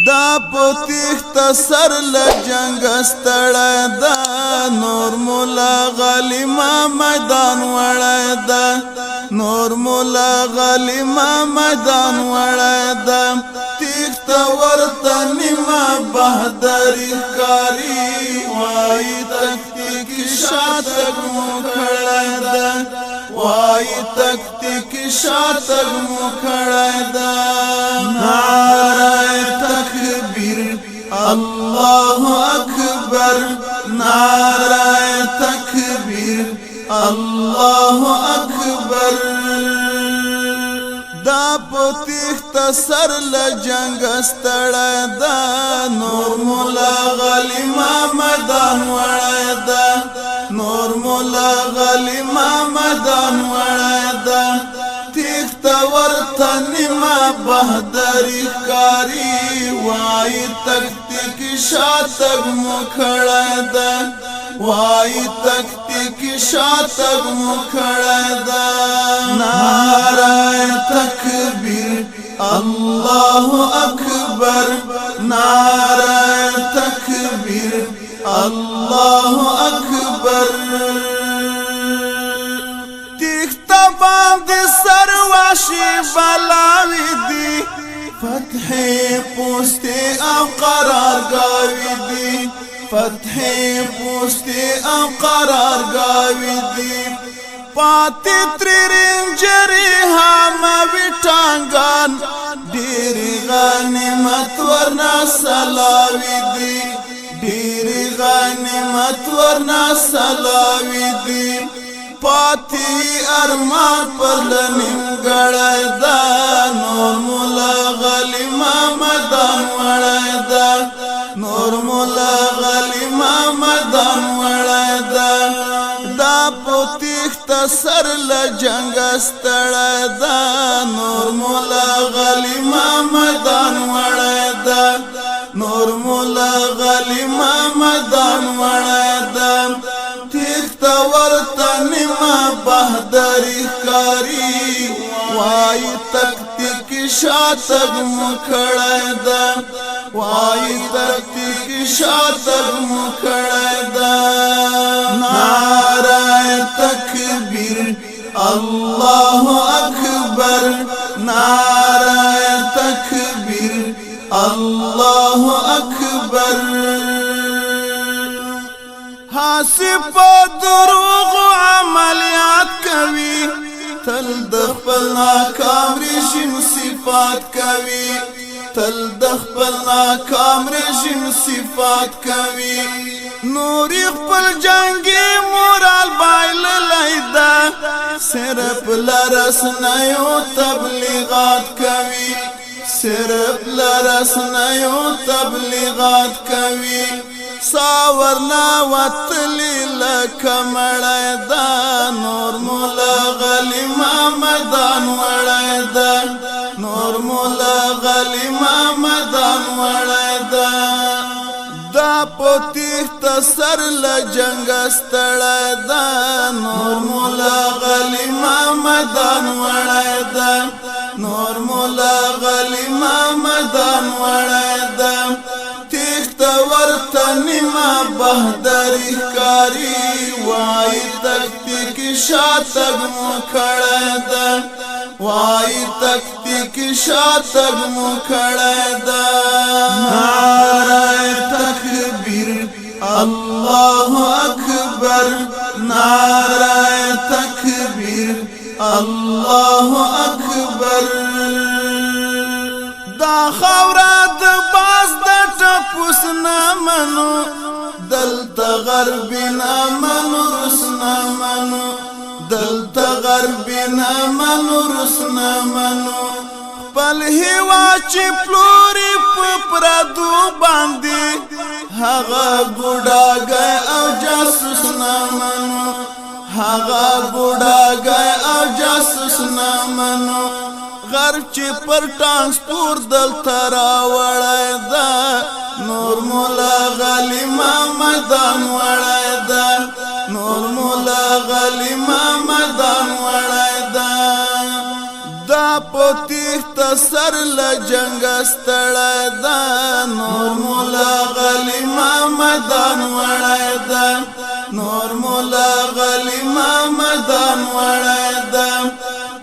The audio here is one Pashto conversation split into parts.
دا پوتیخت سر لجنگ استڑای دا نور مولا غالی ما میدان وڑای دا نور مولا غالی ما میدان وڑای دا تیخت ورطا نیما بہدری کاری وائی تکتی کی شاتک مکھڑای دا وائی تکتی کی شاتک مکھڑای دا نعرہ تکبیر اللہ اکبر نعرہ تکبیر اللہ اکبر دا پوتیخت سر لجنگ استڑای دا نور مولا غالی ما میدان وڑای دا نور مولا غالی ما میدان وڑای دا تیخت ورطا نیما بہدری کاری وائی تکتی کی شاتک مکھڑای دا وائی تکتی کی شاتک مکھڑای دا نعرہ تکبیر اللہ اکبر نعرہ تکبیر اللہ اکبر تیخت باند سرواشی بلاوی دی فتح پوستے او قرار گاوی دی فتح پوستے او قرار گاوی دی پاتی ترینجری ہاما ویٹانگان دیری غانمت ورنا سلاوی دی دیری غانمت ورنا سلاوی دی پاتی ارمان پر لنیم گڑای دا نور مولا غالی ما میدان وڑای دا نور مولا غالی ما میدان وڑای دا دا پوتیخت سر لجنگ استڑای دا نور مولا غالی ما میدان وڑای دا نور مولا غالی ما میدان وڑای دا تیخت ورطا نیما بہدری کاری وائی تکتی کی شاتک مکھڑای دا وائی تکتی کی شاتک مکھڑای دا نعرہ تکبیر اللہ اکبر نعرہ تکبیر اللہ اکبر حاسب دروغ عملیات کوي تل د خپل ناکام رژیم صفات کوي تل د خپل ناکام رژیم صفات کوي نور خپل جنگي مورال بایللی دا صرف لرسنیو تبلیغات کوي صرف لرسنیو تبلیغات کوي ساورنا وطلی لکمڑای دا نور مولا غالی ما میدان وڑای دا نور مولا غالی ما میدان وڑای دا دا پوتیخت سر لجنگ استڑای دا نور مولا غالی ما میدان وڑای دا نور مولا غالی ما میدان وڑای دا تیخت ورطا نیما بہدری کاری وائی تکتی کی شاتک مکھڑای دا وائی تکتی کی شاتک مکھڑای دا نعرہ تکبیر اللہ اکبر نعرہ تکبیر اللہ اکبر دا خورد باز دا ٹپوس نامنو دلتا غربی نامنو رس نامنو دلتا غربی نامنو رس نامنو پل ہیوا چی پلوری پپردو باندی ہاغا گوڑا گئے او جاسوس نامنو ہاغا گوڑا گئے او جاسوس نامنو غر چی پر ٹرانسپور دلتا راوڑای دا نور مولا غالی ما میدان وڑای دا نور مولا غالی ما میدان وڑای دا دا پوتیخت سر لجنگ استڑای دا میدان وړای دا نور مولا غلی میدان وړای دا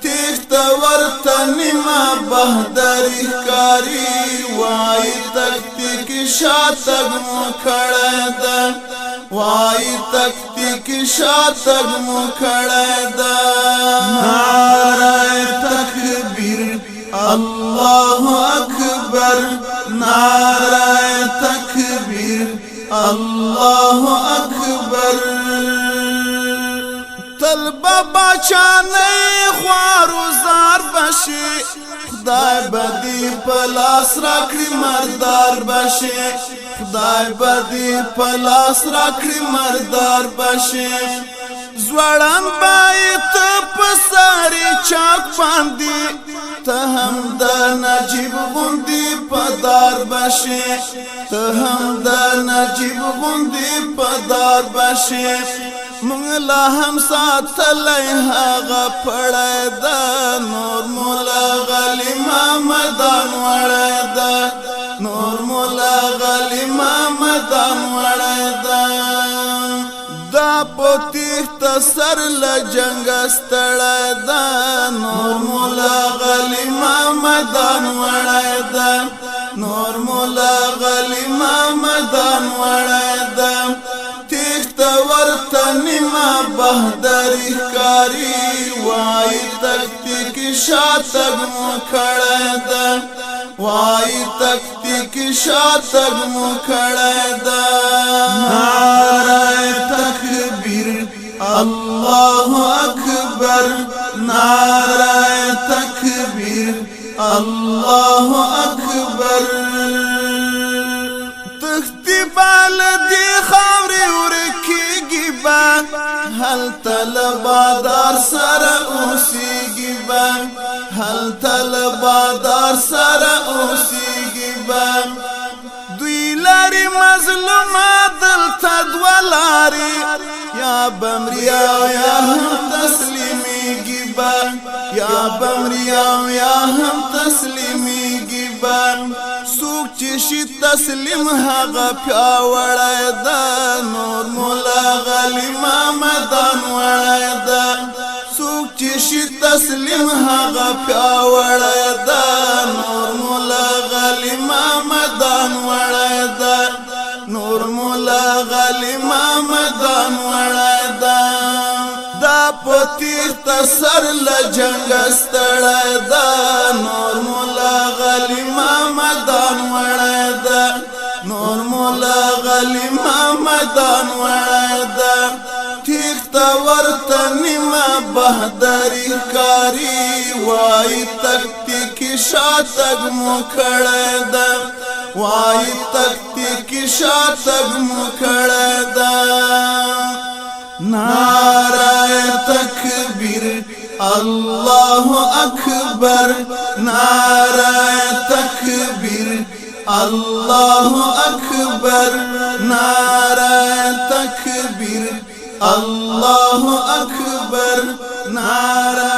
تیخت ورته نیمه بهدری ښکاري وای تکتیک شاتګ مو کړی ده وای تکتیک شاتګ مو کړی ده نعره تکبیر الله اکبر نعره تکبیر الله اکبر تل بابا چانه خوارو زار بشي خدای بدی پلاس راکړي مردار بشي خدای بدی پلاس راکړي مردار بشي زوړان بایت پساري چاک باندې ته هم د نجیب غوندي پدار بشي ته هم د نجیب غوندي پدار بشي مونږ لا هم ساتلی هغه پړی ده نور مولا غلی میدان وړی ده نور مولا غلی میدان وړی ده دا په تیښت سر له جنګه ستړی ده نور مولا غلی میدان وړی ده نور مولا غلی میدان وړی ده ورته نیمه بهدری ښکاري وای تکتیک شاتګ مو کړی ده وای تکتیک شاتګ مو کړی ده نعره تکبیر الله اکبر نعره تکبیر الله اکبر تختی بال دی خاورې هل طلبادار سر اوسیږي با هل طلبادار سر اوسیږي با دوی لاري مظلومه دلته دولاري یا بمریا یا هم تسلیمیږي با یا بمریا یا هم تسلیمیږي با څوک چې شي تسلیم هغه پیاوړی ده نور مولا غلی میدان وړی ده څوک چې شي تسلیم هغه پیاوړی ده نور مولا غلی میدان وړی ده نور مولا غلی میدان وړی ده دا په تیښت سر له جنګه ستړی ده نور مولا غلی میدان وړی ده نور مولا غلی میدان وړی ده تیښت ورته نیمه بهدری ښکاري وای تکتیک شاتګ مو کړی ده وای تکتیک شاتګ مو کړی ده نعره تکبیر الله اکبر نعره تکبیر الله اکبر نعره تکبیر الله اکبر نعره